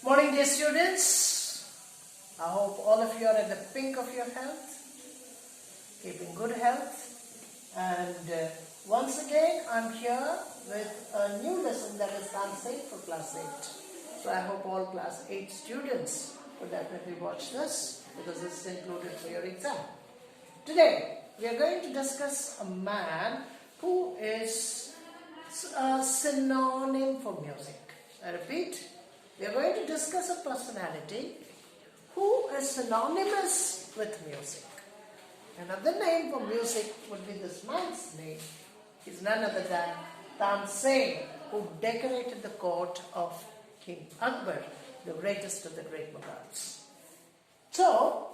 Morning, dear students. I hope all of you are at the pink of your health, keeping good health. And once again, I'm here with a new lesson that is Tansen for class 8. So I hope all class 8 students will definitely watch this because this is included for your exam. Today, we are going to discuss a man who is a synonym for music. I repeat. We are going to discuss a personality who is synonymous with music. Another name for music would be this man's name. He's none other than Tansen, who decorated the court of King Akbar, the greatest of the great Mughals. So,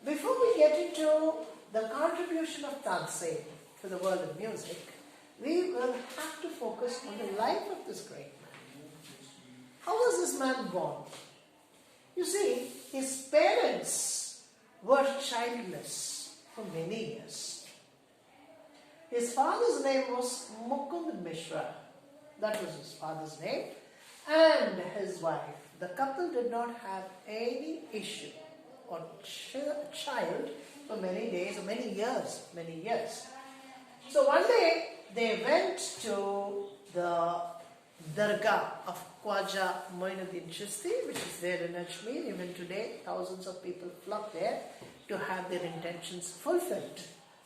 before we get into the contribution of Tansen to the world of music, we will have to focus on the life of this great man. How was this man born? You see, his parents were childless for many years. His father's name was Mukund Mishra. That was his father's name. And his wife. The couple did not have any issue or child for many days or many years. So one day they went to the Dargah of Khwaja Moinuddin Chishti, which is there in Ajmer. Even today, thousands of people flock there to have their intentions fulfilled.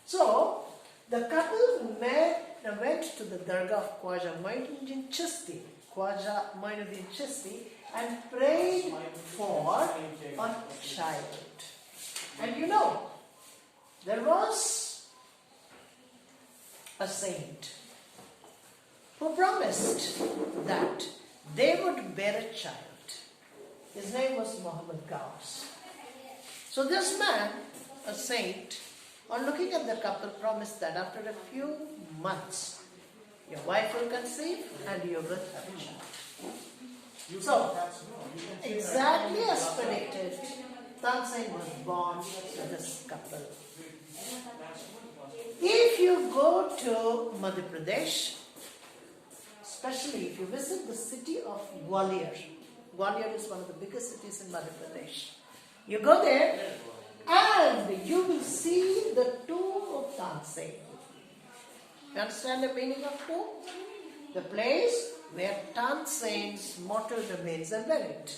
So, the couple went to the Dargah of Khwaja Moinuddin Chishti, and prayed for a child. And you know, there was a saint who promised that they would bear a child. His name was Muhammad Gauss. So this man, a saint, on looking at the couple, promised that after a few months, your wife will conceive and you will have a child. So, exactly as predicted, Tansen was born to this couple. If you go to Madhya Pradesh, especially if you visit the city of Gwalior. Gwalior is one of the biggest cities in Madhya Pradesh. You go there and you will see the tomb of Tansen. You understand the meaning of tomb? The place where Tansen's mortal remains are buried.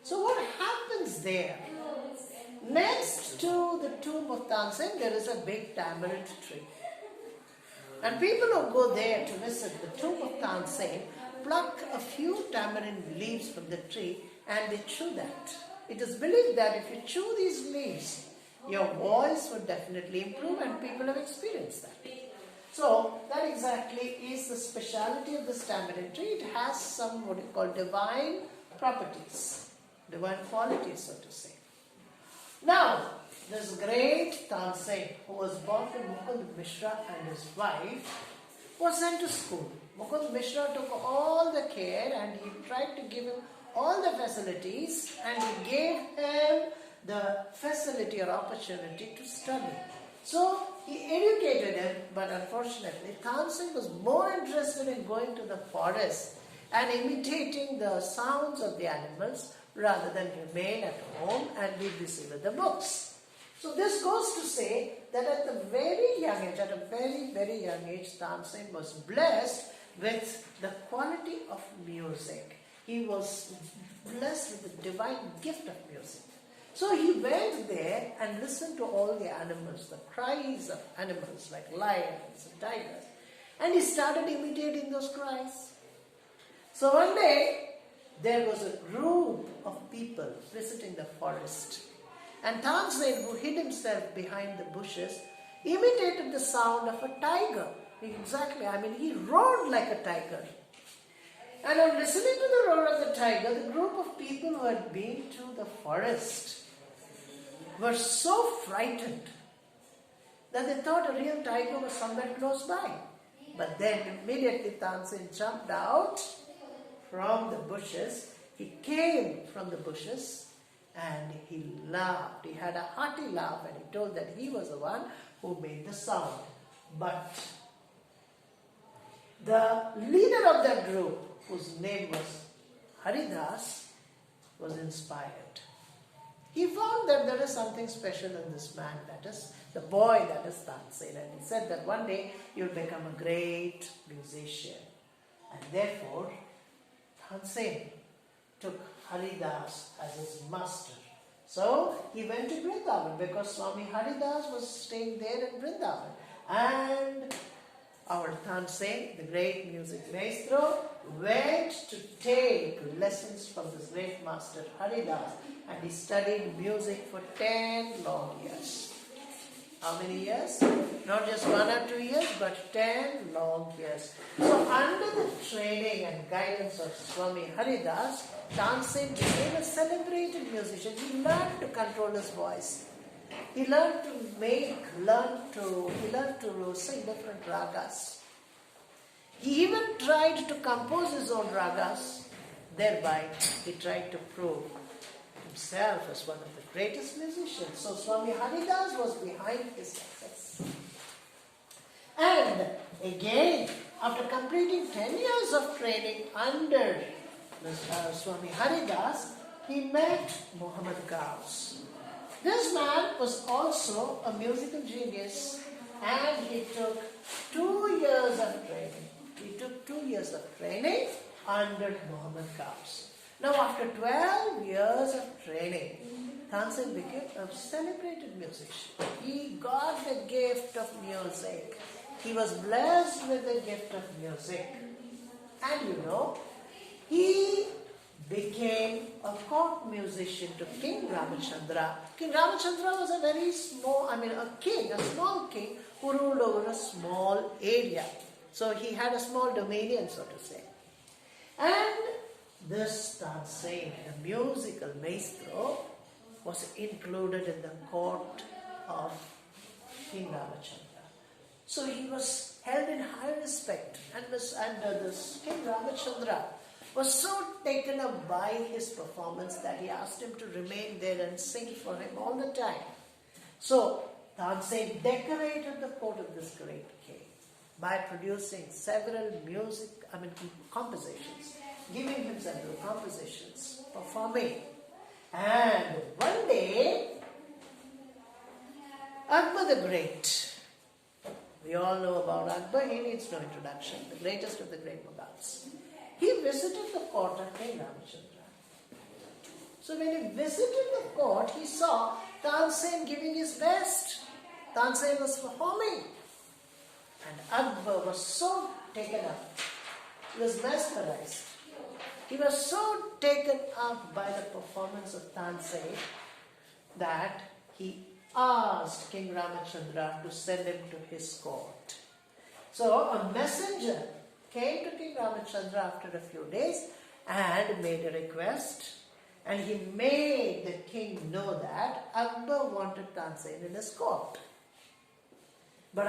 So what happens there? Next to the tomb of Tansen, there is a big tamarind tree. And people who go there to visit the tomb of Tansen pluck a few tamarind leaves from the tree and they chew that. It is believed that if you chew these leaves, your voice would definitely improve, and people have experienced that. So, that exactly is the speciality of this tamarind tree. It has some what you call divine properties, divine qualities, so to say. Now, this great Tansen, who was born to Mukund Mishra and his wife, was sent to school. Mukund Mishra took all the care and he tried to give him all the facilities, and he gave him the facility or opportunity to study. So he educated him, but unfortunately Tansen was more interested in going to the forest and imitating the sounds of the animals rather than remain at home and be busy with the books. So this goes to say that at a very young age, very young age, Tansen was blessed with the quality of music. He was blessed with the divine gift of music. So he went there and listened to all the animals, the cries of animals like lions and tigers, and he started imitating those cries. So one day, there was a group of people visiting the forest. And Tansen, who hid himself behind the bushes, imitated the sound of a tiger. He roared like a tiger. And on listening to the roar of the tiger, the group of people who had been to the forest were so frightened that they thought a real tiger was somewhere close by. But then immediately Tansen jumped out from the bushes. He came from the bushes and he laughed. He had a hearty laugh and he told that he was the one who made the sound. But the leader of that group, whose name was Haridas, was inspired. He found that there is something special in this man, that is the boy, that is Tansen. And he said that one day he will become a great musician. And therefore, Tansen took Haridas as his master. So he went to Vrindavan because Swami Haridas was staying there in Vrindavan. And our Tansen, the great music maestro, went to take lessons from this great master Haridas, and he studied music for 10 long years. How many years? Not just 1 or 2 years, but 10 long years. So under the training and guidance of Swami Haridas, Tansen became a celebrated musician. He learned to control his voice. He learned to sing different ragas. He even tried to compose his own ragas. Thereby, he tried to prove himself as one of the greatest musicians. So Swami Haridas was behind his success. And again, after completing 10 years of training under Swami Haridas, he met Muhammad Gauss. This man was also a musical genius, and he took 2 years of training. He took 2 years of training under Muhammad Gauss. Now, after 12 years of training, Tansen became a celebrated musician. He got the gift of music. He was blessed with the gift of music. And he became a court musician to King Ramachandra. King Ramachandra was a small king who ruled over a small area. So he had a small dominion, so to say. And this Tansen, the musical maestro, was included in the court of King Ramachandra. So he was held in high respect. And this King Ramachandra was so taken up by his performance that he asked him to remain there and sing for him all the time. So Tansen decorated the court of this great king by producing several compositions, giving him several compositions, performing. And one day, Akbar the Great, we all know about Akbar, he needs no introduction, the greatest of the great Mughals. He visited the court of King Ramachandra. So when he visited the court, he saw Tansen giving his best. Tansen was performing. And Akbar was so taken up. He was mesmerized. He was so taken up by the performance of Tansen that he asked King Ramachandra to send him to his court. So a messenger came to King Ramachandra after a few days and made a request, and he made the king know that Akbar wanted Tansen in his court. But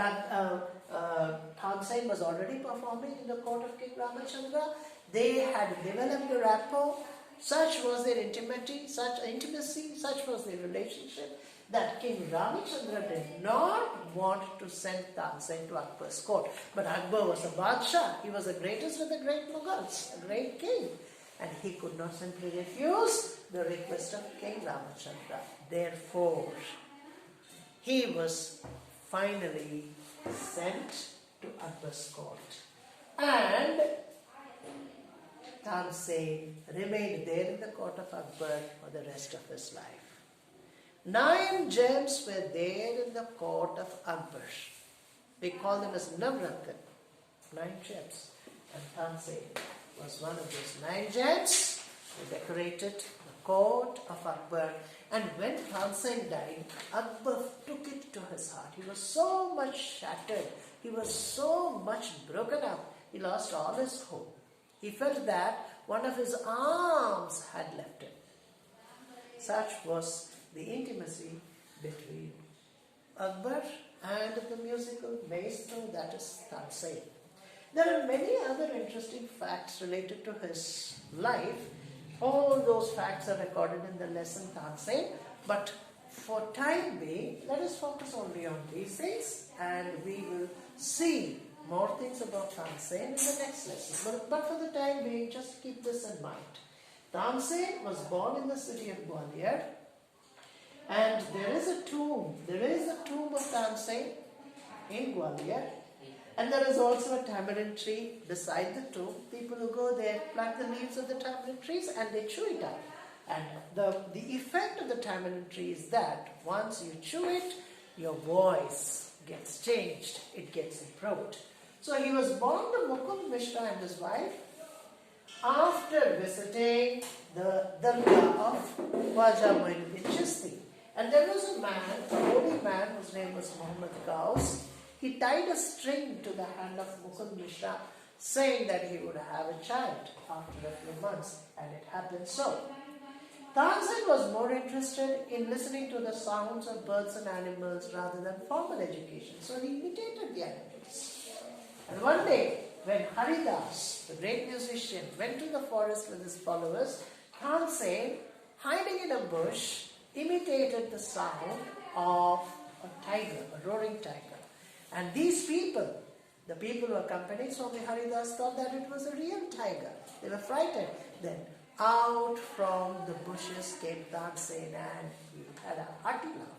Tansen was already performing in the court of King Ramachandra. They had developed a rapport. Such was their intimacy, such was their relationship, that King Ramachandra did not want to send Tansen to Akbar's court. But Akbar was a Badshah. He was the greatest of the great Mughals, a great king. And he could not simply refuse the request of King Ramachandra. Therefore, he was finally sent to Akbar's court. And Tansen remained there in the court of Akbar for the rest of his life. 9 gems were there in the court of Akbar. We call them as Navratna, 9 gems. And Tansen was one of those 9 gems who decorated the court of Akbar. And when Tansen died, Akbar took it to his heart. He was so much shattered. He was so much broken up. He lost all his hope. He felt that one of his arms had left him. Such was the intimacy between Akbar and the musical maestro, that is Tansen. There are many other interesting facts related to his life. All those facts are recorded in the lesson Tansen, but for time being, let us focus only on these things, and we will see more things about Tansen in the next lesson. But for the time being, just keep this in mind, Tansen was born in the city of Gwalior, and there is a tomb. There is a tomb of Tansen in Gwalior, and there is also a tamarind tree beside the tomb. People who go there pluck the leaves of the tamarind trees and they chew it up. And the effect of the tamarind tree is that once you chew it, your voice gets changed. It gets improved. So he was born to Mukund Mishra and his wife after visiting the Dargah of Khwaja Moinuddin Chishti. And there was a man, a holy man whose name was Muhammad Ghaus. He tied a string to the hand of Mukund Mishra, saying that he would have a child after a few months, and it happened so. Tansen was more interested in listening to the sounds of birds and animals rather than formal education, so he imitated the animals. And one day, when Haridas, the great musician, went to the forest with his followers, Tansen, hiding in a bush, imitated the sound of a tiger, a roaring tiger. And these people, the people who accompanied Swami Haridas, thought that it was a real tiger. They were frightened. Then out from the bushes came Tansen, and he had a hearty laugh.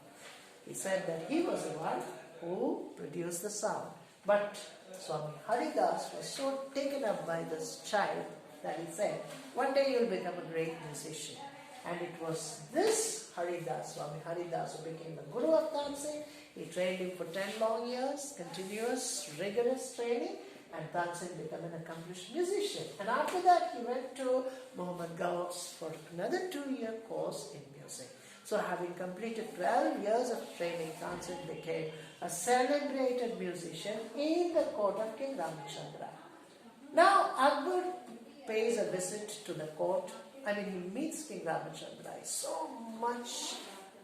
He said that he was the one who produced the sound. But Swami Haridas was so taken up by this child that he said, one day you'll become a great musician. And it was this Haridas, Swami Haridas, who became the Guru of Tansen. He trained him for 10 long years, continuous, rigorous training, and Tansen became an accomplished musician. And after that, he went to Muhammad Ghaus for another 2-year course in music. So having completed 12 years of training, Tansen became a celebrated musician in the court of King Ramchandra. Now, Akbar pays a visit to the court. He meets King Ramchandra. He's so much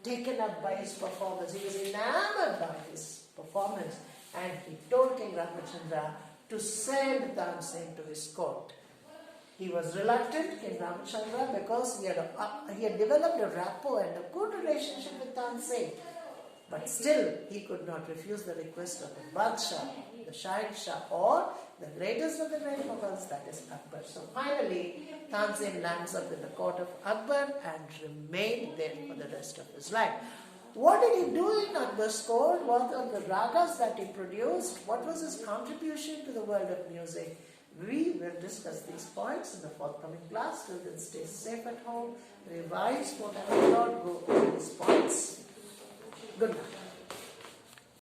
taken up by his performance. He was enamored by his performance, and he told King Ramchandra to send Tansen to his court. He was reluctant, King Ramchandra, because he had developed a rapport and a good relationship with Tansen. But still, he could not refuse the request of the Badshah, the Shahinshah, or the greatest of the great Mughals, that is Akbar. So finally, Tansen lands up in the court of Akbar and remained there for the rest of his life. What did he do in Akbar's court? What are the ragas that he produced? What was his contribution to the world of music? We will discuss these points in the forthcoming class. Till then, stay safe at home, revise whatever you thought, go over these points. Good night.